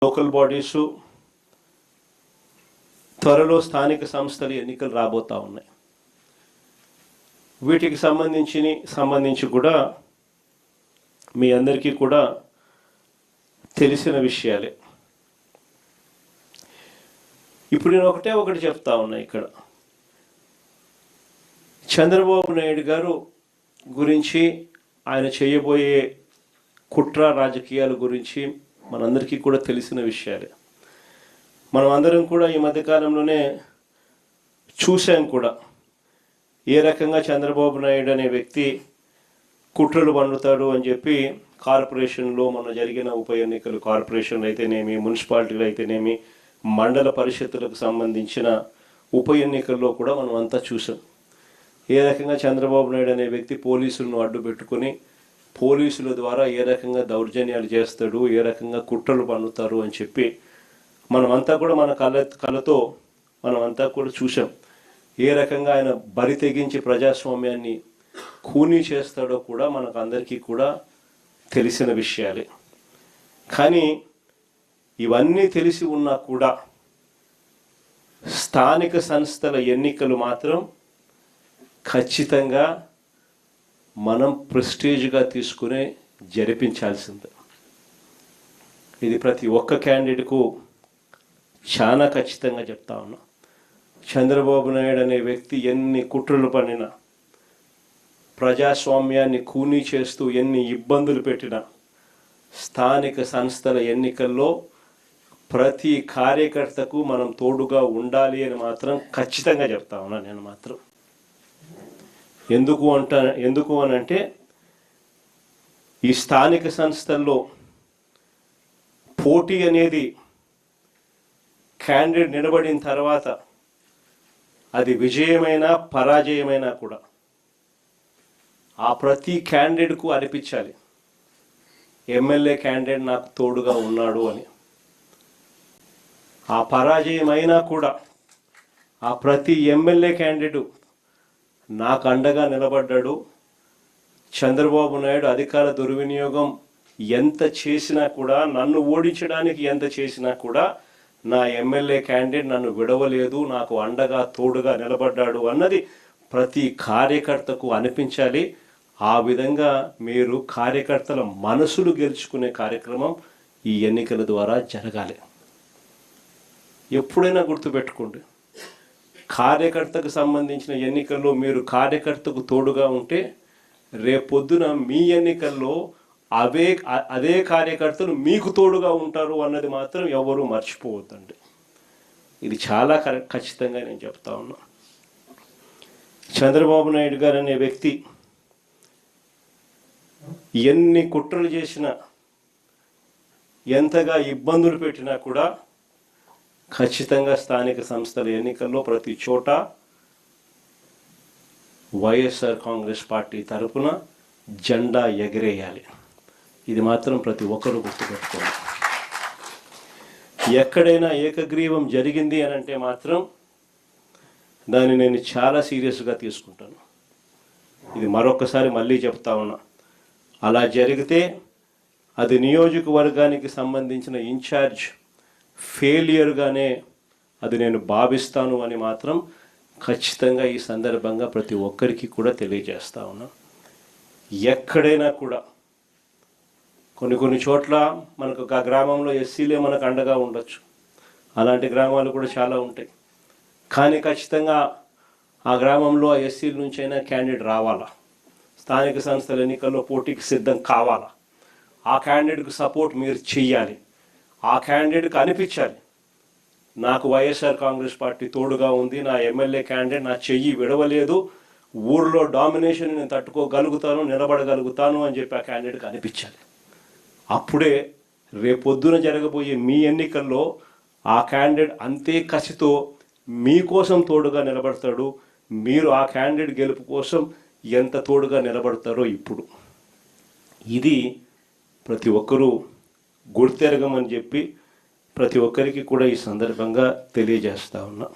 Local bodies, త్వరలో స్థానిక సంస్థల ఎన్నికలు రాబోతూ ఉన్నాయి. వీటికి సంబంధించి కూడా మీ అందరికీ కూడా తెలిసిన విషయాలే. ఇప్పుడు నేను ఒకటి చెప్తా ఉన్నా. ఇక్కడ చంద్రబాబు నాయుడు గారు గురించి, ఆయన చేయబోయే కుట్ర రాజకీయాల గురించి మనందరికీ కూడా తెలిసిన విషయాలే. మనం అందరం కూడా ఈ మధ్యకాలంలోనే చూసాం కూడా ఏ రకంగా చంద్రబాబు నాయుడు అనే వ్యక్తి కుట్రలు పండుతాడు అని చెప్పి కార్పొరేషన్లో మన జరిగిన ఉప ఎన్నికలు, కార్పొరేషన్లు అయితేనేమి, మున్సిపాలిటీలు అయితేనేమి, మండల పరిషత్తులకు సంబంధించిన ఉప ఎన్నికల్లో కూడా మనం అంతా చూసాం. ఏ రకంగా చంద్రబాబు నాయుడు అనే వ్యక్తి పోలీసులను అడ్డు పెట్టుకుని పోలీసుల ద్వారా ఏ రకంగా దౌర్జన్యాలు చేస్తాడు, ఏ రకంగా కుట్రలు పన్నుతారు అని చెప్పి మనమంతా కూడా మన కళ్ళతో మనమంతా కూడా చూసాం. ఏ రకంగా ఆయన బరి తెగించి ప్రజాస్వామ్యాన్ని ఖూనీ చేస్తాడో కూడా మనకు అందరికీ కూడా తెలిసిన విషయాలే. కానీ ఇవన్నీ తెలిసి ఉన్నా కూడా స్థానిక సంస్థల ఎన్నికలు మాత్రం ఖచ్చితంగా మనం ప్రెస్టీజ్గా తీసుకునే జరిపించాల్సిందే. ఇది ప్రతి ఒక్క క్యాండిడేట్కు చాలా ఖచ్చితంగా చెప్తా ఉన్నా. చంద్రబాబు నాయుడు అనే వ్యక్తి ఎన్ని కుట్రలు పన్నినా, ప్రజాస్వామ్యాన్ని ఖూనీ చేస్తూ ఎన్ని ఇబ్బందులు పెట్టినా, స్థానిక సంస్థల ఎన్నికల్లో ప్రతి కార్యకర్తకు మనం తోడుగా ఉండాలి అని మాత్రం ఖచ్చితంగా చెప్తా ఉన్నా. నేను మాత్రం ఎందుకు అనంటే ఈ స్థానిక సంస్థల్లో పోటీ అనేది క్యాండిడేట్ నిలబడిన తర్వాత అది విజయమైనా పరాజయమైనా కూడా ఆ ప్రతి క్యాండిడేట్కు అనిపించాలి ఎమ్మెల్యే క్యాండిడేట్ నాకు తోడుగా ఉన్నాడు అని. ఆ పరాజయమైనా కూడా ఆ ప్రతి ఎమ్మెల్యే క్యాండిడేట్ నాకు అండగా నిలబడ్డాడు. చంద్రబాబు నాయుడు అధికార దుర్వినియోగం ఎంత చేసినా కూడా, నన్ను ఓడించడానికి ఎంత చేసినా కూడా నా ఎమ్మెల్యే క్యాండిడేట్ నన్ను విడవలేదు, నాకు అండగా తోడుగా నిలబడ్డాడు అన్నది ప్రతి కార్యకర్తకు అనిపించాలి. ఆ విధంగా మీరు కార్యకర్తల మనసులు గెలుచుకునే కార్యక్రమం ఈ ఎన్నికల ద్వారా జరగాలి. ఎప్పుడైనా గుర్తుపెట్టుకోండి, కార్యకర్తకు సంబంధించిన ఎన్నికల్లో మీరు కార్యకర్తకు తోడుగా ఉంటే రేపొద్దున మీ ఎన్నికల్లో అదే కార్యకర్తలు మీకు తోడుగా ఉంటారు అన్నది మాత్రం ఎవరు మర్చిపోవద్దండి. ఇది చాలా ఖచ్చితంగా నేను చెప్తా ఉన్నా. చంద్రబాబు నాయుడు గారు అనే వ్యక్తి ఎన్ని కుట్రలు చేసినా, ఎంతగా ఇబ్బందులు పెట్టినా కూడా ఖచ్చితంగా స్థానిక సంస్థల ఎన్నికల్లో ప్రతి చోట వైఎస్ఆర్ కాంగ్రెస్ పార్టీ తరఫున జెండా ఎగరేయాలి. ఇది మాత్రం ప్రతి ఒక్కరూ గుర్తుపెట్టుకోవాలి. ఎక్కడైనా ఏకగ్రీవం జరిగింది అని అంటే మాత్రం దాన్ని నేను చాలా సీరియస్గా తీసుకుంటాను. ఇది మరొకసారి మళ్ళీ చెప్తా ఉన్నా. అలా జరిగితే అది నియోజకవర్గానికి సంబంధించిన ఇన్ఛార్జ్ ఫెయిలియర్గానే అది నేను భావిస్తాను అని మాత్రం ఖచ్చితంగా ఈ సందర్భంగా ప్రతి ఒక్కరికి కూడా తెలియజేస్తా ఉన్నా. ఎక్కడైనా కూడా కొన్ని చోట్ల మనకు ఒక గ్రామంలో ఎస్సీలే మనకు అండగా ఉండొచ్చు, అలాంటి గ్రామాలు కూడా చాలా ఉంటాయి. కానీ ఖచ్చితంగా ఆ గ్రామంలో ఆ ఎస్సీల నుంచి అయినా క్యాండిడేట్ రావాలా, స్థానిక సంస్థల ఎన్నికల్లో పోటీకి సిద్ధం కావాలా, ఆ క్యాండిడేట్కి సపోర్ట్ మీరు చెయ్యాలి. ఆ క్యాండిడేట్కి అనిపించాలి నాకు వైఎస్ఆర్ కాంగ్రెస్ పార్టీ తోడుగా ఉంది, నా ఎమ్మెల్యే క్యాండిడేట్ నా చెయ్యి విడవలేదు, ఊర్లో డామినేషన్ నేను తట్టుకోగలుగుతాను, నిలబడగలుగుతాను అని చెప్పి ఆ క్యాండిడేట్కి అనిపించాలి. అప్పుడే రేపొద్దున జరగబోయే మీ ఎన్నికల్లో ఆ క్యాండిడేట్ అంతే కసితో మీకోసం తోడుగా నిలబడతాడు. మీరు ఆ క్యాండిడేట్ గెలుపు కోసం ఎంత తోడుగా నిలబడతారో ఇప్పుడు ఇది ప్రతి ఒక్కరూ గుర్తెరగమని చెప్పి ప్రతి ఒక్కరికి కూడా ఈ సందర్భంగా తెలియజేస్తా ఉన్నా.